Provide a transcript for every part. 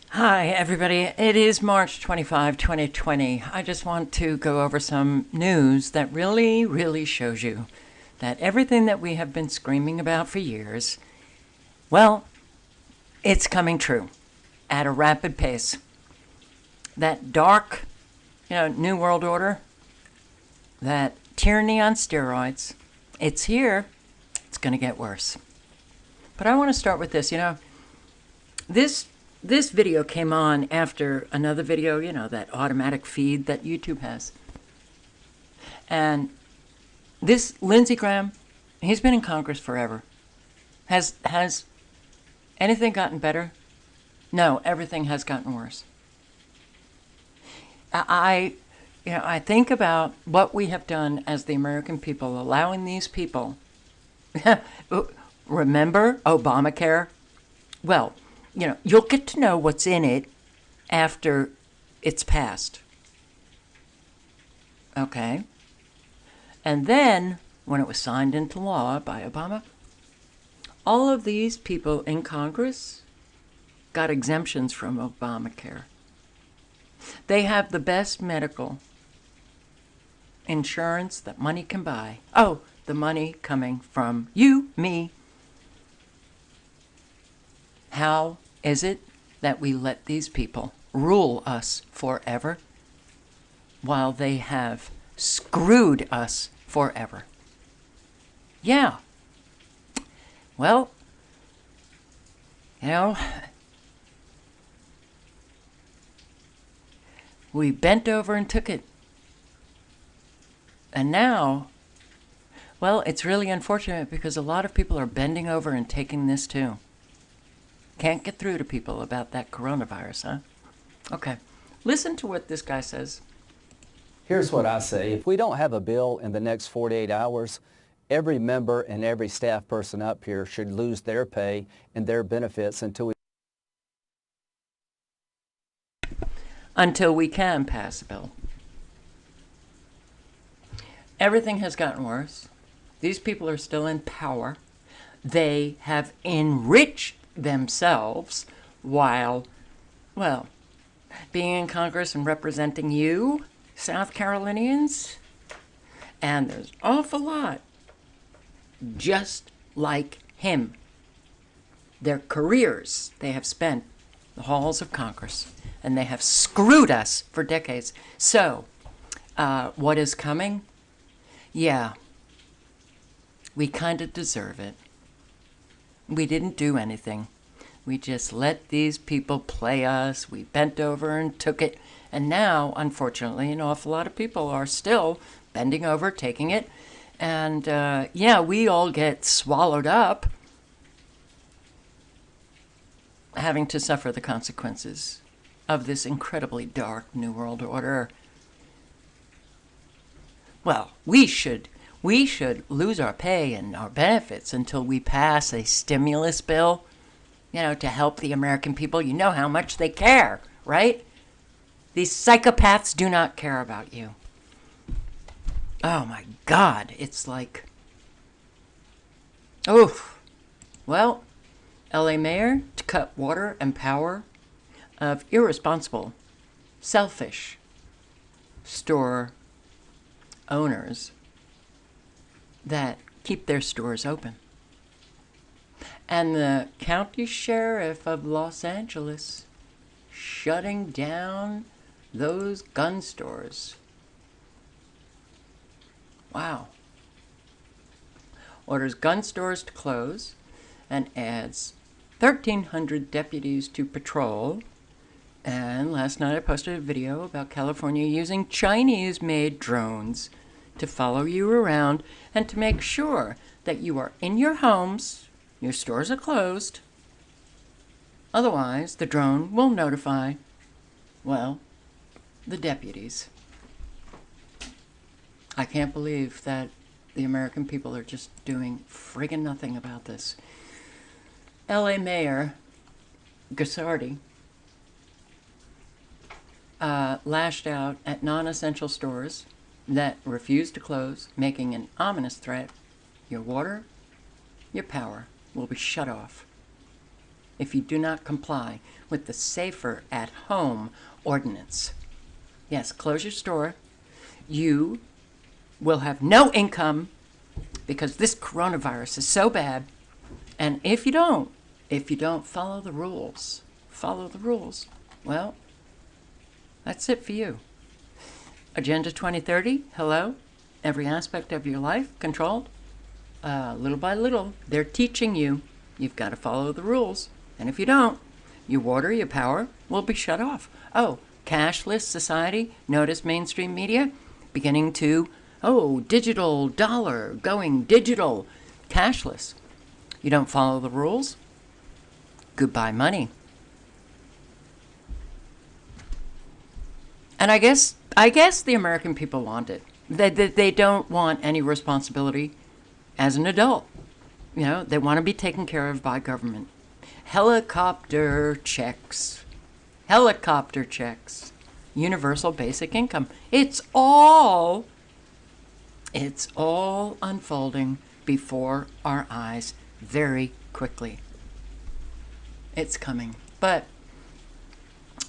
Hi, everybody. It is March 25, 2020. I just want to go over some news that really shows you that everything that we have been screaming about for years, well, it's coming true at a rapid pace. That dark, New World Order, that tyranny on steroids, it's here. It's going to get worse. But I want to start with this. This video came on after another video, that automatic feed that YouTube has. And this Lindsey Graham, he's been in Congress forever. Has anything gotten better? No, everything has gotten worse. I think about what we have done as the American people, allowing these people. Remember Obamacare? Well, you'll get to know what's in it after it's passed. Okay? And then, when it was signed into law by Obama, all of these people in Congress got exemptions from Obamacare. They have the best medical insurance that money can buy. Oh, the money coming from you, me. How is it that we let these people rule us forever while they have screwed us forever? Yeah. Well, we bent over and took it. And now, well, it's really unfortunate because a lot of people are bending over and taking this too. Can't get through to people about that coronavirus, huh? Okay. Listen to what this guy says. Here's what I say. If we don't have a bill in the next 48 hours, every member and every staff person up here should lose their pay and their benefits until we can pass a bill. Everything has gotten worse. These people are still in power. They have enriched themselves while, well, being in Congress and representing you, South Carolinians. And there's an awful lot just like him. Their careers they have spent in the halls of Congress, and they have screwed us for decades. So, what is coming? Yeah, we kind of deserve it. We didn't do anything. We just let these people play us. We bent over and took it. And now, unfortunately, an awful lot of people are still bending over, taking it. And, we all get swallowed up, having to suffer the consequences of this incredibly dark New World Order. Well, we should lose our pay and our benefits until we pass a stimulus bill, to help the American people. You know how much they care, right? These psychopaths do not care about you. Oh my God, it's like, oof. Well, LA mayor to cut water and power of irresponsible, selfish store owners that keep their stores open. And the county sheriff of Los Angeles shutting down those gun stores. Wow. Orders gun stores to close and adds 1,300 deputies to patrol. And last night I posted a video about California using Chinese-made drones to follow you around and to make sure that you are in your homes, your stores are closed. Otherwise, the drone will notify, well, the deputies. I can't believe that the American people are just doing friggin' nothing about this. LA Mayor Gassardi lashed out at non-essential stores that refused to close, making an ominous threat. Your water, your power will be shut off. if you do not comply with the Safer at Home ordinance. Yes, close your store. You will have no income because this coronavirus is so bad. And if you don't follow the rules, well, that's it for you. Agenda 2030, hello. Every aspect of your life controlled. Little by little, they're teaching you. You've got to follow the rules. And if you don't, your water, your power will be shut off. Oh, cashless society. Notice mainstream media beginning to, digital dollar, going digital, cashless. You don't follow the rules, goodbye money. And I guess the American people want it. They don't want any responsibility as an adult. They want to be taken care of by government. Helicopter checks, universal basic income. It's all unfolding before our eyes very quickly. It's coming. But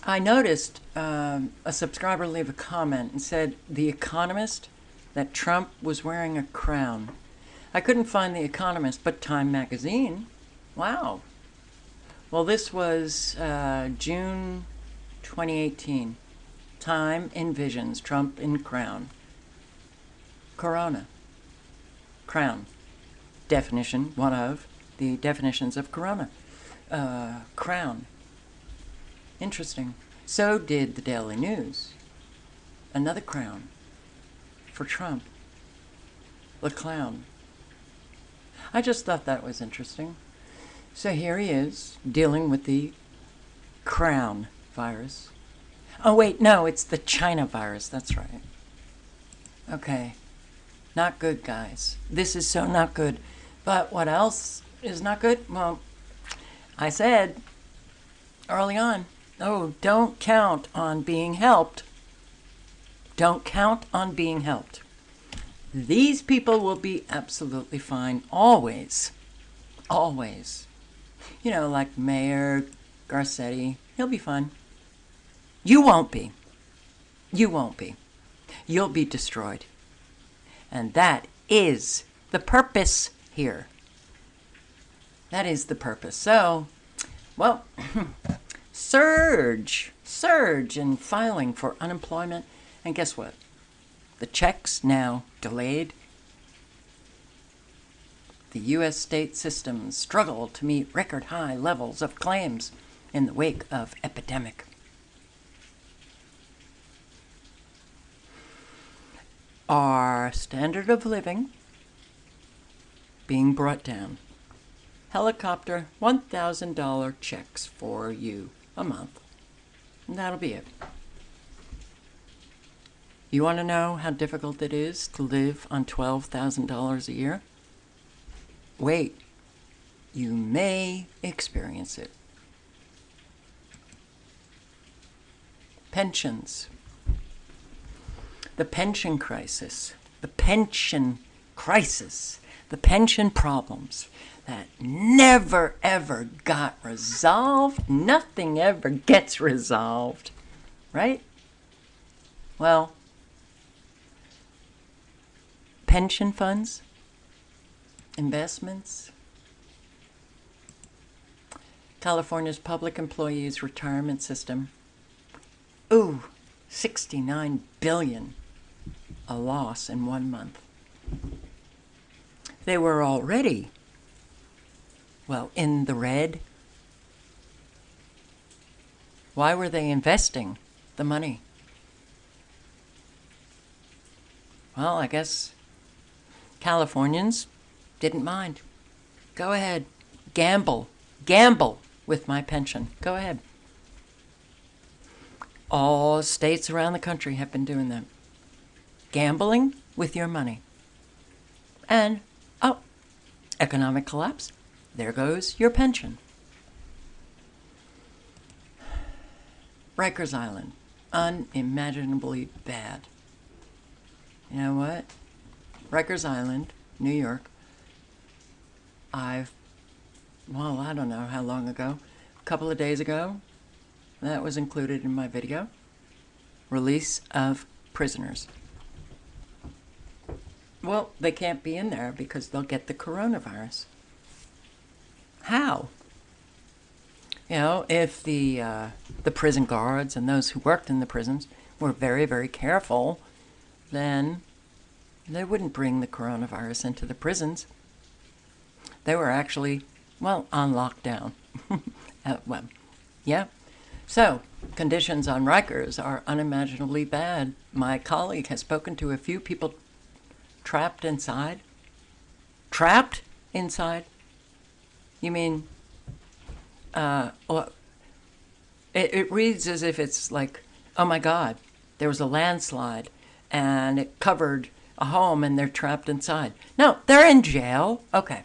I noticed a subscriber leave a comment and said, The Economist, that Trump was wearing a crown. I couldn't find The Economist, but Time magazine. Wow. Well, this was June 2018. Time envisions Trump in crown. Corona. Crown. Definition, one of the definitions of corona. Crown. Interesting. So did the Daily News. Another crown for Trump. The clown. I just thought that was interesting. So here he is, dealing with the crown virus. Oh, wait, no, it's the China virus. That's right. Okay. Not good, guys. This is so not good. But what else is not good? Well, I said early on, don't count on being helped. Don't count on being helped. These people will be absolutely fine, always. Always. Like Mayor Garcetti, he'll be fine. You won't be. You won't be. You'll be destroyed. And that is the purpose here. That is the purpose. So, well, surge in filing for unemployment. And guess what? The checks now delayed. The U.S. state systems struggle to meet record high levels of claims in the wake of epidemic. Our standard of living being brought down. Helicopter $1,000 checks for you a month. And that'll be it. You want to know how difficult it is to live on $12,000 a year? Wait, you may experience it. Pensions. The pension crisis. The pension crisis. The pension problems that never ever got resolved. Nothing ever gets resolved. Right? Well, pension funds, investments, California's public employees retirement system. Ooh, $69 billion, a loss in 1 month. They were already, in the red. Why were they investing the money? Well, I guess Californians didn't mind. Go ahead. Gamble with my pension. Go ahead. All states around the country have been doing that. Gambling with your money. And, economic collapse. There goes your pension. Rikers Island. Unimaginably bad. You know what? Rikers Island, New York. I don't know how long ago, couple of days ago. That was included in my video. Release of prisoners. Well, they can't be in there because they'll get the coronavirus. How? You know, if the prison guards and those who worked in the prisons were very, very careful, then they wouldn't bring the coronavirus into the prisons. They were actually, well, on lockdown. Well, yeah. So, conditions on Rikers are unimaginably bad. My colleague has spoken to a few people trapped inside. Trapped inside? You mean, well, it reads as if it's like, oh my God, there was a landslide and it covered a home and they're trapped inside. No, they're in jail. Okay.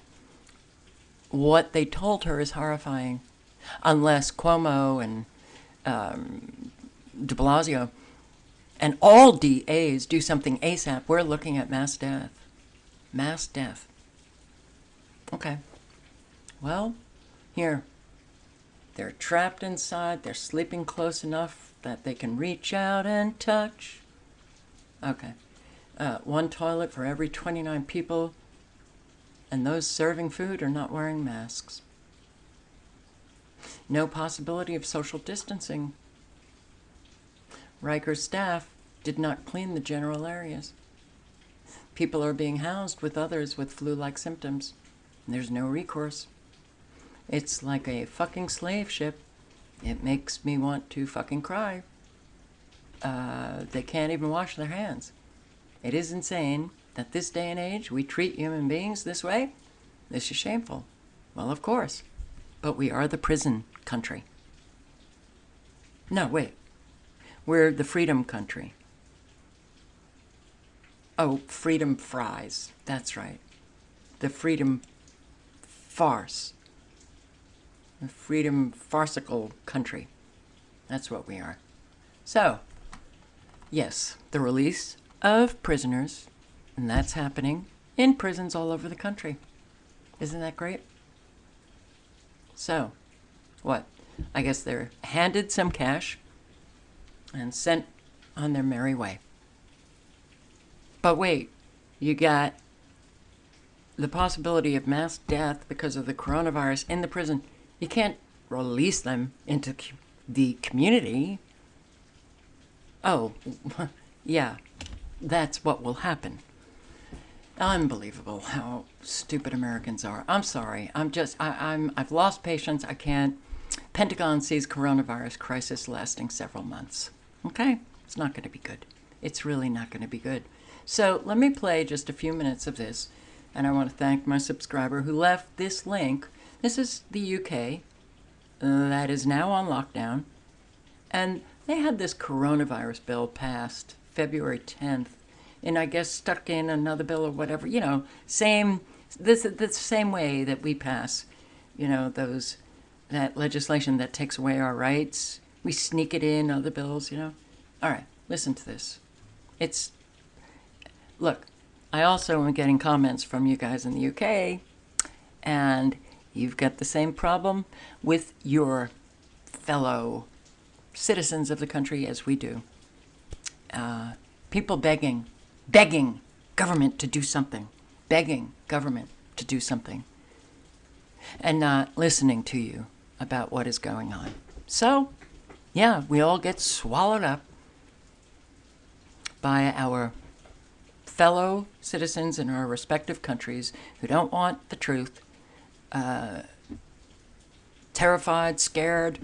What they told her is horrifying. Unless Cuomo and de Blasio and all DAs do something ASAP, we're looking at mass death. Mass death. Okay. Well, here. They're trapped inside. They're sleeping close enough that they can reach out and touch. Okay. One toilet for every 29 people. And those serving food are not wearing masks. No possibility of social distancing. Rikers staff did not clean the general areas. People are being housed with others with flu-like symptoms. There's no recourse. It's like a fucking slave ship. It makes me want to fucking cry. They can't even wash their hands. It is insane that this day and age we treat human beings this way. This is shameful. Well, of course. But we are the prison country. No, wait. We're the freedom country. Oh, freedom fries. That's right. The freedom farce. The freedom farcical country. That's what we are. So, yes, the release of prisoners, and that's happening in prisons all over the country. Isn't that great? So, what? I guess they're handed some cash and sent on their merry way. But wait, you got the possibility of mass death because of the coronavirus in the prison. You can't release them into the community. Oh, yeah, that's what will happen. Unbelievable how stupid Americans are. I'm sorry. I've lost patience. I can't. Pentagon sees coronavirus crisis lasting several months. Okay? It's not going to be good. It's really not going to be good. So let me play just a few minutes of this. And I want to thank my subscriber who left this link. This is the UK. That is now on lockdown. And they had this coronavirus bill passed February 10th. And I guess stuck in another bill or whatever, you know, the same way that we pass, you know, that legislation that takes away our rights. We sneak it in other bills, you know. All right, listen to this. Look, I also am getting comments from you guys in the UK, and you've got the same problem with your fellow citizens of the country as we do. People begging government to do something, begging government to do something, and not listening to you about what is going on. So, yeah, we all get swallowed up by our fellow citizens in our respective countries who don't want the truth, terrified, scared,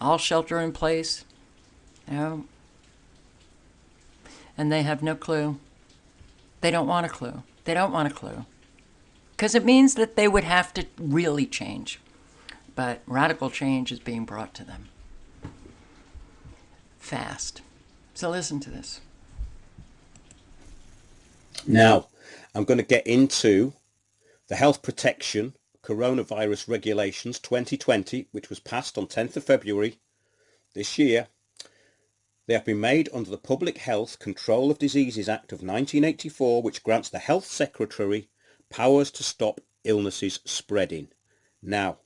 all shelter in place, you know, and they have no clue. They don't want a clue. They don't want a clue. Because it means that they would have to really change. But radical change is being brought to them. Fast. So listen to this. Now, I'm going to get into the Health Protection Coronavirus Regulations 2020, which was passed on 10th of February this year. They have been made under the Public Health Control of Diseases Act of 1984, which grants the Health Secretary powers to stop illnesses spreading. Now,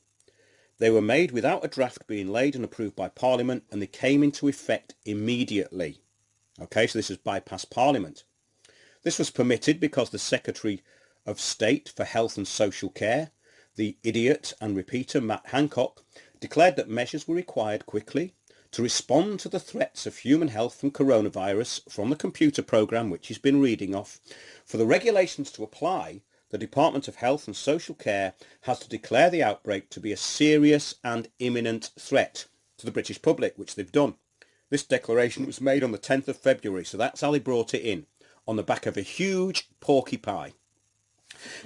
They were made without a draft being laid and approved by Parliament, and they came into effect immediately. Okay, so this has bypassed Parliament. This was permitted because the Secretary of State for Health and Social Care, the idiot and repeater Matt Hancock, declared that measures were required quickly to respond to the threats of human health from coronavirus from the computer program which he's been reading off. For the regulations to apply, the Department of Health and Social Care has to declare the outbreak to be a serious and imminent threat to the British public, which they've done. This declaration was made on the 10th of February, so that's how they brought it in, on the back of a huge porky pie.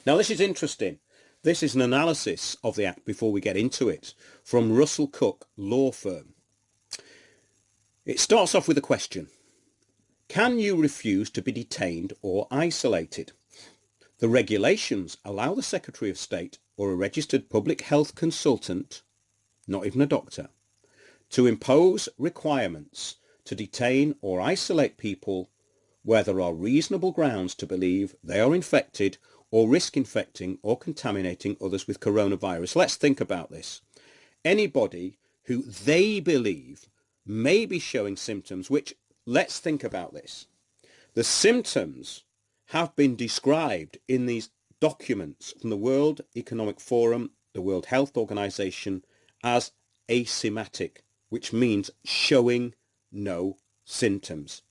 Now this is interesting. This is an analysis of the Act before we get into it from Russell Cook Law Firm. It starts off with a question. Can you refuse to be detained or isolated? The regulations allow the Secretary of State or a registered public health consultant, not even a doctor, to impose requirements to detain or isolate people where there are reasonable grounds to believe they are infected or risk infecting or contaminating others with coronavirus. Let's think about this. Anybody who they believe may be showing symptoms which, let's think about this. The symptoms have been described in these documents from the World Economic Forum, the World Health Organization, as asymptomatic, which means showing no symptoms.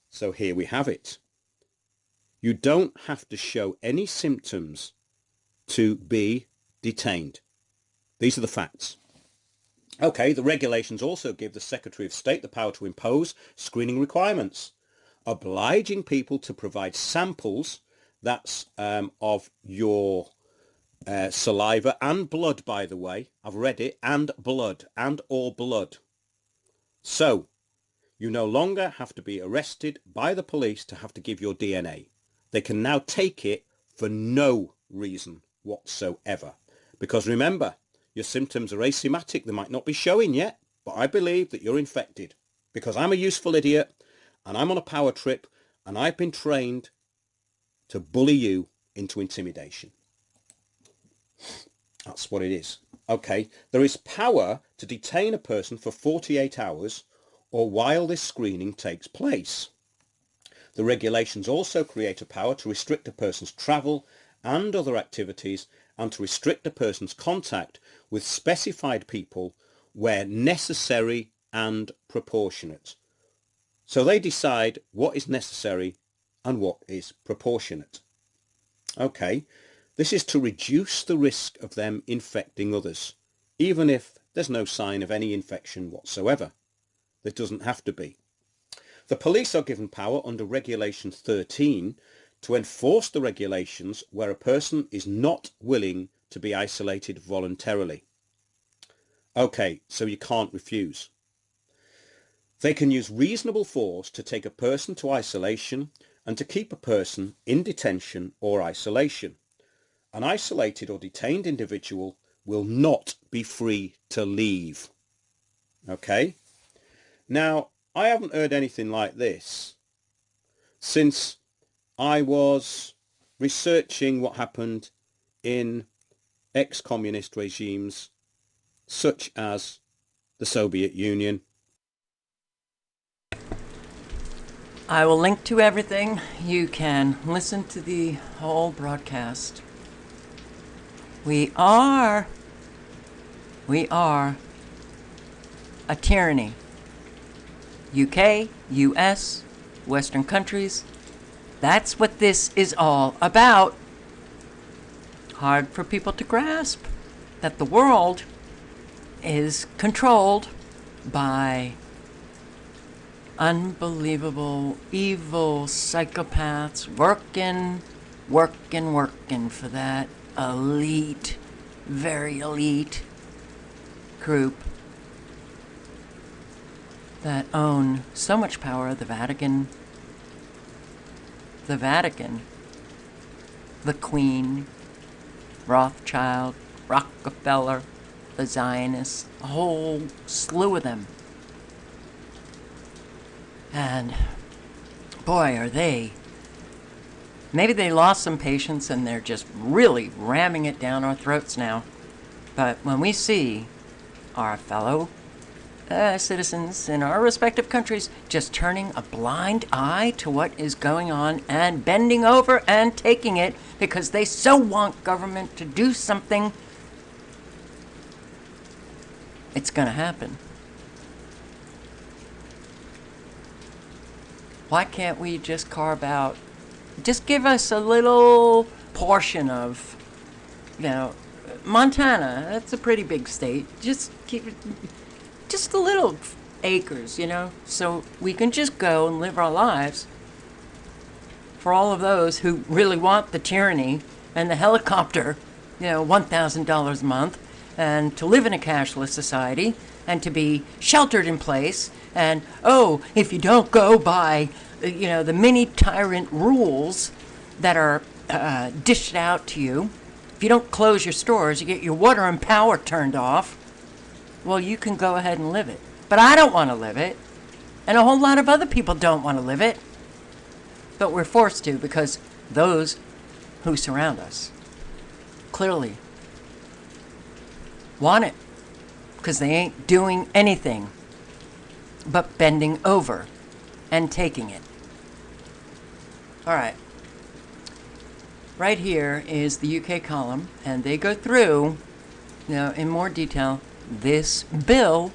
So here we have it. You don't have to show any symptoms to be detained. These are the facts. Okay, the regulations also give the Secretary of State the power to impose screening requirements, obliging people to provide samples, that's of your saliva and blood, by the way. I've read it, and blood, and or blood. So, you no longer have to be arrested by the police to have to give your DNA. They can now take it for no reason whatsoever. Because remember, your symptoms are asymptomatic. They might not be showing yet, but I believe that you're infected. Because I'm a useful idiot, and I'm on a power trip, and I've been trained to bully you into intimidation. That's what it is. Okay, there is power to detain a person for 48 hours or while this screening takes place. The regulations also create a power to restrict a person's travel and other activities and to restrict a person's contact with specified people where necessary and proportionate. So they decide what is necessary and what is proportionate. Okay, this is to reduce the risk of them infecting others, even if there's no sign of any infection whatsoever. There doesn't have to be. The police are given power under Regulation 13 to enforce the regulations where a person is not willing to be isolated voluntarily. Okay, so you can't refuse. They can use reasonable force to take a person to isolation and to keep a person in detention or isolation. An isolated or detained individual will not be free to leave. Okay? Now, I haven't heard anything like this since I was researching what happened in ex-communist regimes such as the Soviet Union. I will link to everything. You can listen to the whole broadcast. We are a tyranny. UK, US, Western countries. That's what this is all about. Hard for people to grasp that the world is controlled by unbelievable, evil psychopaths working for that elite, very elite group that own so much power. The Vatican, the Queen, Rothschild, Rockefeller, the Zionists, a whole slew of them. And boy, are they, maybe they lost some patience and they're just really ramming it down our throats now. But when we see our fellow citizens in our respective countries just turning a blind eye to what is going on and bending over and taking it because they so want government to do something, it's going to happen. Why can't we just carve out, just give us a little portion of, Montana, that's a pretty big state. Just keep it, just a little acres, so we can just go and live our lives. For all of those who really want the tyranny and the helicopter, $1,000 a month, and to live in a cashless society, and to be sheltered in place, and, if you don't go by, the mini tyrant rules that are dished out to you, if you don't close your stores, you get your water and power turned off, well, you can go ahead and live it. But I don't want to live it, and a whole lot of other people don't want to live it, but we're forced to because those who surround us clearly want it, because they ain't doing anything but bending over and taking it. All right. Right here is the UK column, and they go through, in more detail, this bill.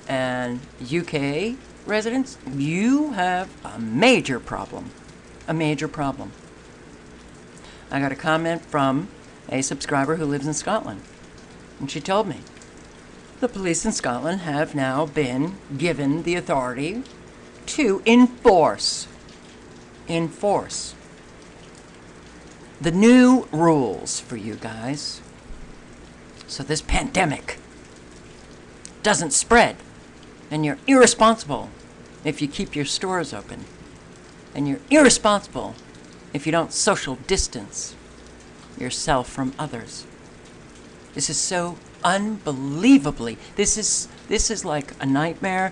And UK residents, you have a major problem. A major problem. I got a comment from a subscriber who lives in Scotland, and she told me the police in Scotland have now been given the authority to enforce the new rules for you guys, so this pandemic doesn't spread, and you're irresponsible if you keep your stores open, and you're irresponsible if you don't social distance yourself from others. This is so unbelievably, this is like a nightmare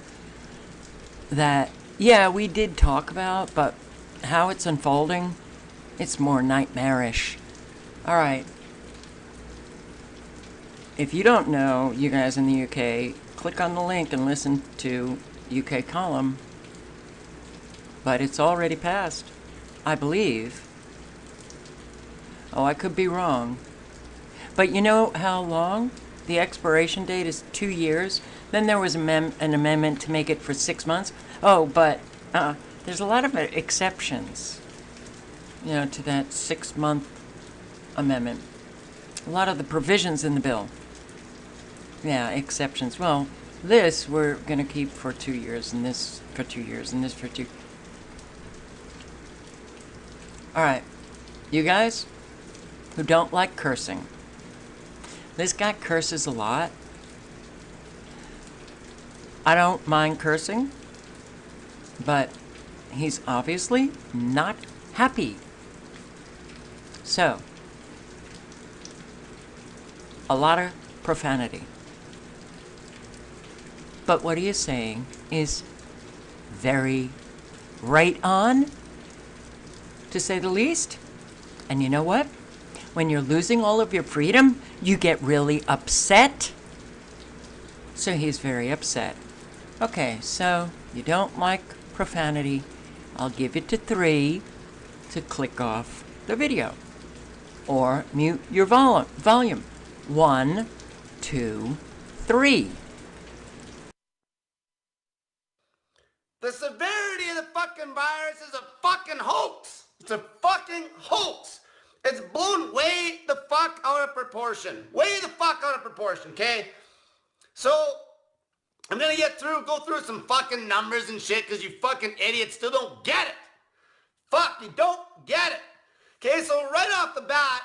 that, we did talk about, but how it's unfolding, it's more nightmarish. All right. If you don't know, you guys in the UK, click on the link and listen to UK column. But it's already passed, I believe. I could be wrong. But you know how long? The expiration date is 2 years. Then there was an amendment to make it for 6 months. But there's a lot of exceptions, to that 6-month amendment. A lot of the provisions in the bill. Yeah, exceptions. Well, this we're going to keep for 2 years, and this for 2 years, and this for 2. All right, you guys who don't like cursing. This guy curses a lot. I don't mind cursing, but he's obviously not happy. So, a lot of profanity. But what he is saying is very right on, to say the least. And you know what? When you're losing all of your freedom, you get really upset. So he's very upset. Okay, so you don't like profanity. I'll give it to 3 to click off the video. Or mute your volume. 1, 2, 3. The severity of the fucking virus is a fucking hoax. It's a fucking hoax. It's blown way the fuck out of proportion. Way the fuck out of proportion, okay? So, I'm gonna go through some fucking numbers and shit because you fucking idiots still don't get it. Fuck, you don't get it. Okay, so right off the bat,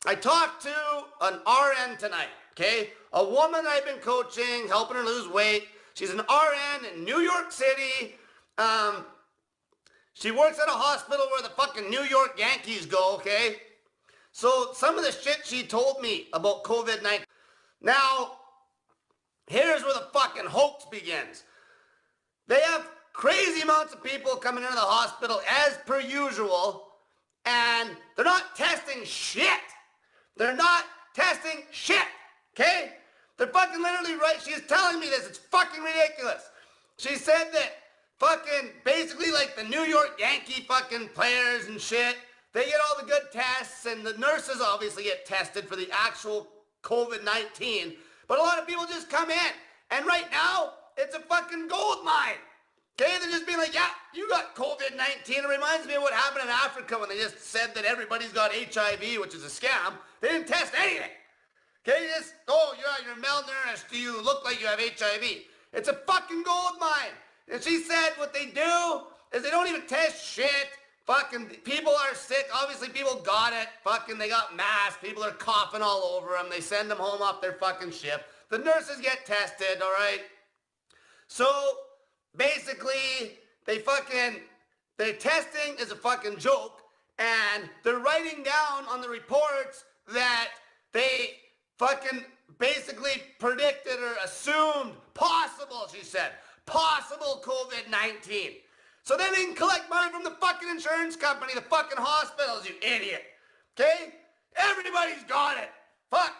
I talked to an RN tonight, okay? A woman I've been coaching, helping her lose weight. She's an RN in New York City. She works at a hospital where the fucking New York Yankees go, okay? So some of the shit she told me about COVID-19. Now, here's where the fucking hoax begins. They have crazy amounts of people coming into the hospital as per usual, and they're not testing shit. They're not testing shit, okay? They're fucking literally right. She's telling me this. It's fucking ridiculous. She said that fucking basically like the New York Yankee fucking players and shit, they get all the good tests, and the nurses obviously get tested for the actual COVID-19. But a lot of people just come in, and right now, it's a fucking gold mine. Okay, they're just being like, yeah, you got COVID-19. It reminds me of what happened in Africa when they just said that everybody's got HIV, which is a scam. They didn't test anything. Okay, just, oh, you're malnourished. Do you look like you have HIV? It's a fucking gold mine. And she said what they do is they don't even test shit. Fucking people are sick. Obviously, people got it. Fucking they got masks. People are coughing all over them. They send them home off their fucking ship. The nurses get tested, all right? So, basically, their testing is a fucking joke, and they're writing down on the reports that they fucking basically predicted or assumed possible, she said, possible COVID-19. So then they can collect money from the fucking insurance company, the fucking hospitals, you idiot. Okay? Everybody's got it. Fuck.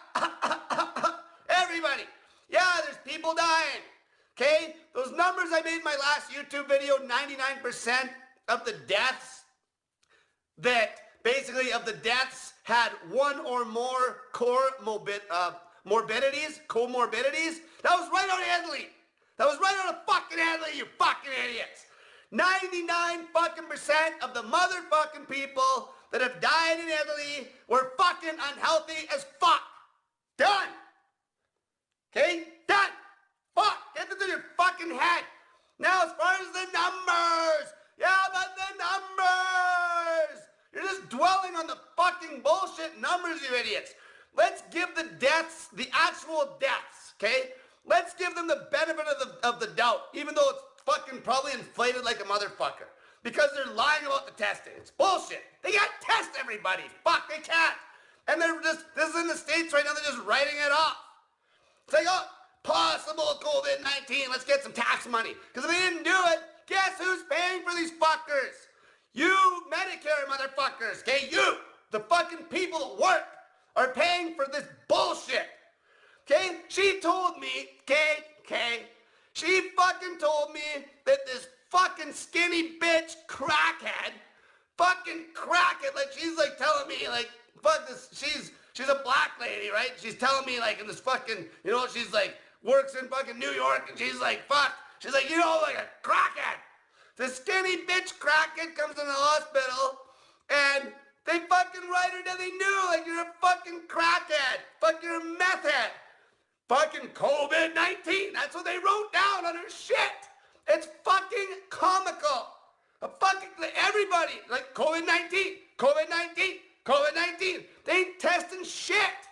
Everybody. Yeah, there's people dying. Okay? Those numbers I made in my last YouTube video, 99% of the deaths had one or more comorbidities. That was right out of Italy. That was right out of fucking Italy, you fucking idiots. 99 fucking percent of the motherfucking people that have died in Italy were fucking unhealthy as fuck. Done. Okay? Done. Fuck. Get this in your fucking head. Now, as far as the numbers. Yeah, but the numbers. You're just dwelling on the fucking bullshit numbers, you idiots. Let's give the deaths, the actual deaths, okay? Let's give them the benefit of the doubt, even though it's fucking probably inflated like a motherfucker. Because they're lying about the testing. It's bullshit. They can't test everybody. Fuck, they can't. And they're just, this is in the States right now, they're just writing it off. It's like, oh, possible COVID-19, let's get some tax money. Because if they didn't do it, guess who's paying for these fuckers? You Medicare motherfuckers, okay? You, the fucking people at work, are paying for this bullshit. Okay? She told me, she fucking told me that this fucking skinny bitch crackhead, like she's like telling me like, fuck this, she's a black lady, right? She's telling me like in this fucking, you know, she's like, works in fucking New York, and she's like, fuck, she's like, you know, like a crackhead. The skinny bitch crackhead comes in the hospital, and they fucking write her down, they knew, like, you're a fucking crackhead. Fuck, you're a meth head. Fucking COVID-19. That's what they wrote down on her shit. It's fucking comical. Everybody, like, COVID-19. They ain't testing shit.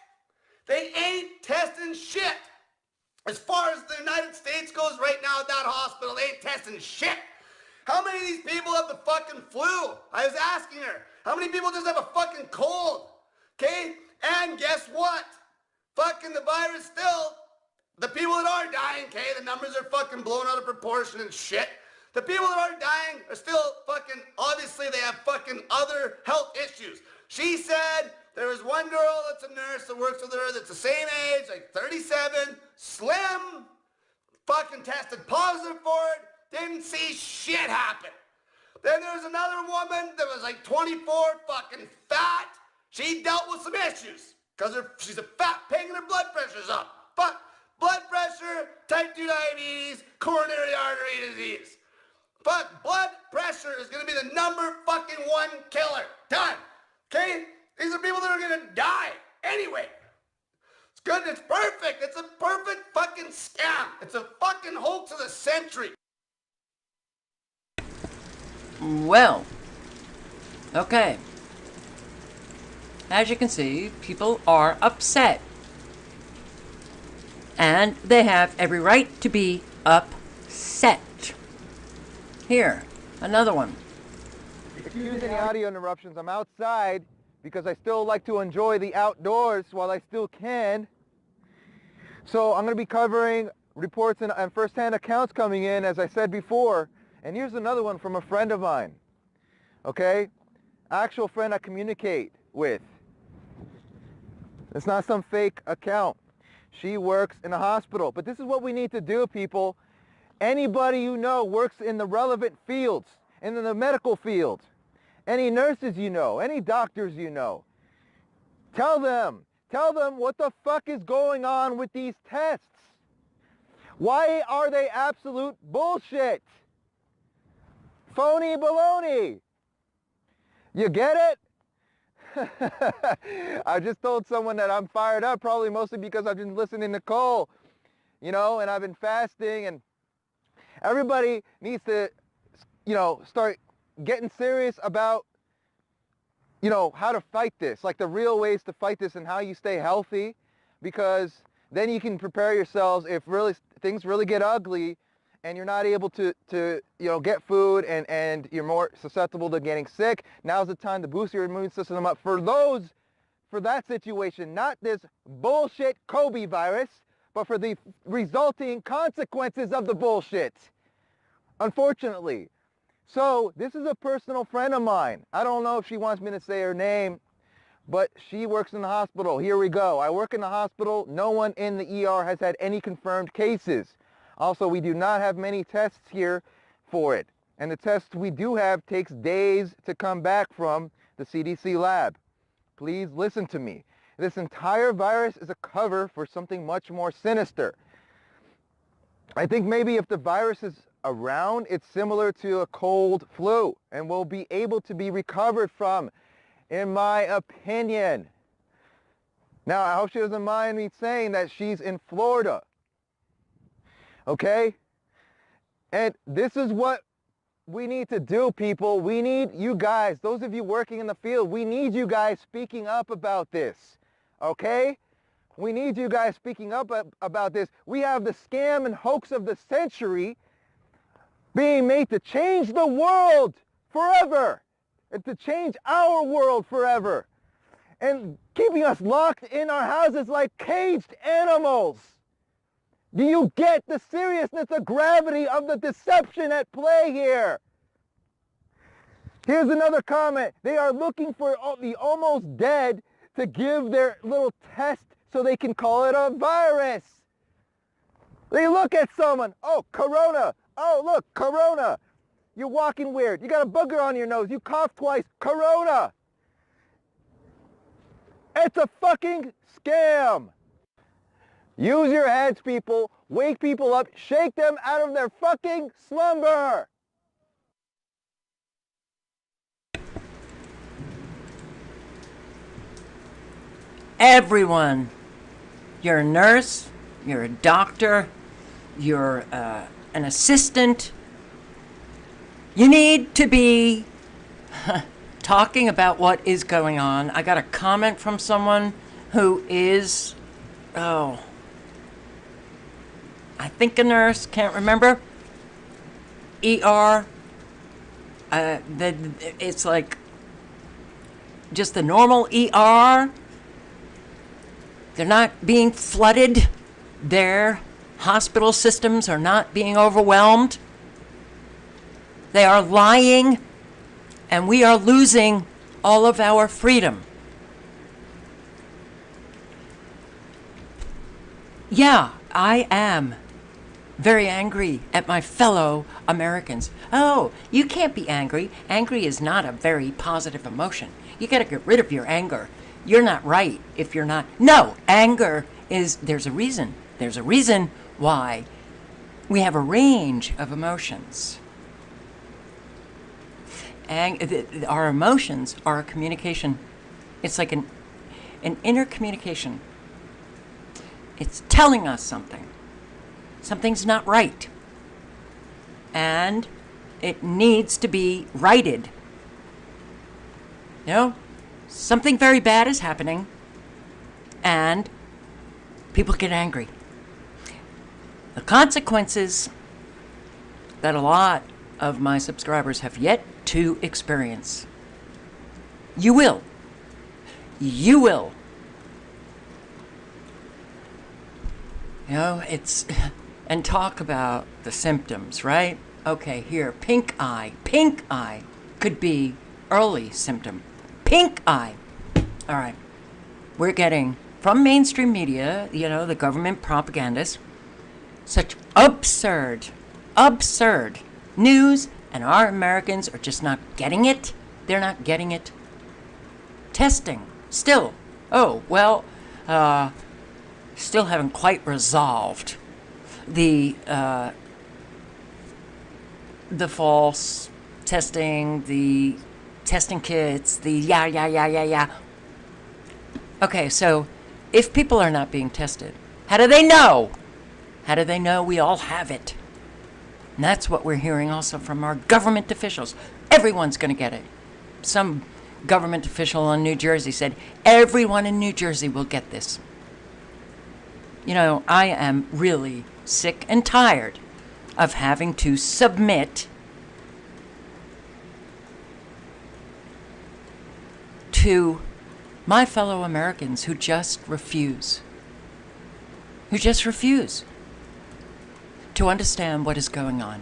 They ain't testing shit. As far as the United States goes right now at that hospital, they ain't testing shit. How many of these people have the fucking flu? I was asking her. How many people just have a fucking cold? Okay? And guess what? Fucking the virus still, the people that are dying, okay, the numbers are fucking blown out of proportion and shit. The people that are dying are still fucking, obviously they have fucking other health issues. She said there was one girl that's a nurse that works with her that's the same age, like 37, slim, fucking tested positive for it, didn't see shit happen. Then there was another woman that was like 24, fucking fat. She dealt with some issues because she's a fat pig and her blood pressure's up. Fuck, blood pressure, type 2 diabetes, coronary artery disease. Fuck, blood pressure is going to be the number fucking one killer. Done. Okay? These are people that are going to die anyway. It's good. It's perfect. It's a perfect fucking scam. It's a fucking hoax of the century. Well, okay. As you can see, people are upset. And they have every right to be upset. Here, another one. Excuse any audio interruptions. I'm outside because I still like to enjoy the outdoors while I still can. So I'm going to be covering reports and first-hand accounts coming in, as I said before. And here's another one from a friend of mine, okay? Actual friend I communicate with. It's not some fake account. She works in a hospital. But this is what we need to do, people. Anybody you know works in the relevant fields, in the medical field. Any nurses you know, any doctors you know. Tell them what the fuck is going on with these tests. Why are they absolute bullshit? Phony baloney. You get it? I just told someone that I'm fired up, probably mostly because I've been listening to Cole, you know, and I've been fasting, and everybody needs to, you know, start getting serious about, you know, how to fight this, like the real ways to fight this and how you stay healthy, because then you can prepare yourselves if really things really get ugly and you're not able to you know, get food and you're more susceptible to getting sick. Now's the time to boost your immune system up for that situation, not this bullshit Kobe virus, but for the resulting consequences of the bullshit, unfortunately. So this is a personal friend of mine. I don't know if she wants me to say her name, but she works in the hospital. Here we go. I work in the hospital. No one in the ER has had any confirmed cases. Also, we do not have many tests here for it. And the tests we do have takes days to come back from the CDC lab. Please listen to me. This entire virus is a cover for something much more sinister. I think maybe if the virus is around, it's similar to a cold flu and will be able to be recovered from, in my opinion. Now, I hope she doesn't mind me saying that she's in Florida. Okay? And this is what we need to do, people. We need you guys, those of you working in the field, we need you guys speaking up about this. Okay? We need you guys speaking up about this. We have the scam and hoax of the century being made to change the world forever, and to change our world forever, and keeping us locked in our houses like caged animals. Do you get the seriousness, the gravity of the deception at play here? Here's another comment. They are looking for the almost dead to give their little test so they can call it a virus. They look at someone, oh, corona. Oh, look, corona. You're walking weird. You got a booger on your nose. You coughed twice. Corona. It's a fucking scam. Use your heads, people. Wake people up. Shake them out of their fucking slumber. Everyone. You're a nurse. You're a doctor. You're an assistant. You need to be talking about what is going on. I got a comment from someone who is, I think a nurse, can't remember. ER. It's like just the normal ER. They're not being flooded. Their hospital systems are not being overwhelmed. They are lying, and we are losing all of our freedom. Yeah, I am very angry at my fellow Americans. Oh, you can't be angry. Angry is not a very positive emotion. You got to get rid of your anger. You're not right if you're not. No, anger is, there's a reason. There's a reason why we have a range of emotions. And our emotions are a communication. It's like an inner communication. It's telling us something. Something's not right. And it needs to be righted. You know, something very bad is happening, and people get angry. The consequences that a lot of my subscribers have yet to experience. You will. You will. You know, it's, and talk about the symptoms, right? Okay, here, pink eye. Pink eye could be early symptom. Pink eye. All right. We're getting from mainstream media, you know, the government propagandists, such absurd news, and our Americans are just not getting it. They're not getting it. Testing, still. Oh, well, still haven't quite resolved the false testing, the testing kits, the yeah. Okay, so if people are not being tested, how do they know? How do they know we all have it? And that's what we're hearing also from our government officials. Everyone's going to get it. Some government official in New Jersey said, everyone in New Jersey will get this. You know, I am really sick and tired of having to submit to my fellow Americans who just refuse to understand what is going on.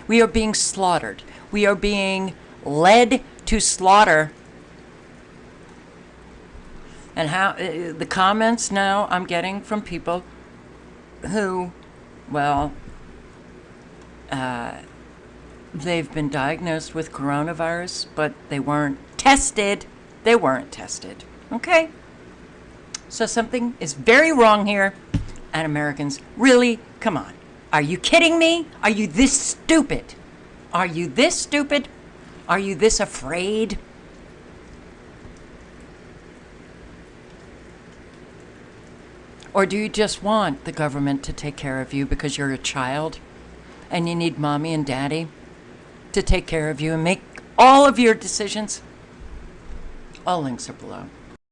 We are being slaughtered. We are being led to slaughter. And how the comments now I'm getting from people who, well, they've been diagnosed with coronavirus, but they weren't tested. They weren't tested. Okay? So something is very wrong here. And Americans, really, come on. Are you kidding me? Are you this stupid? Are you this stupid? Are you this afraid? Or do you just want the government to take care of you because you're a child and you need mommy and daddy to take care of you and make all of your decisions? All links are below.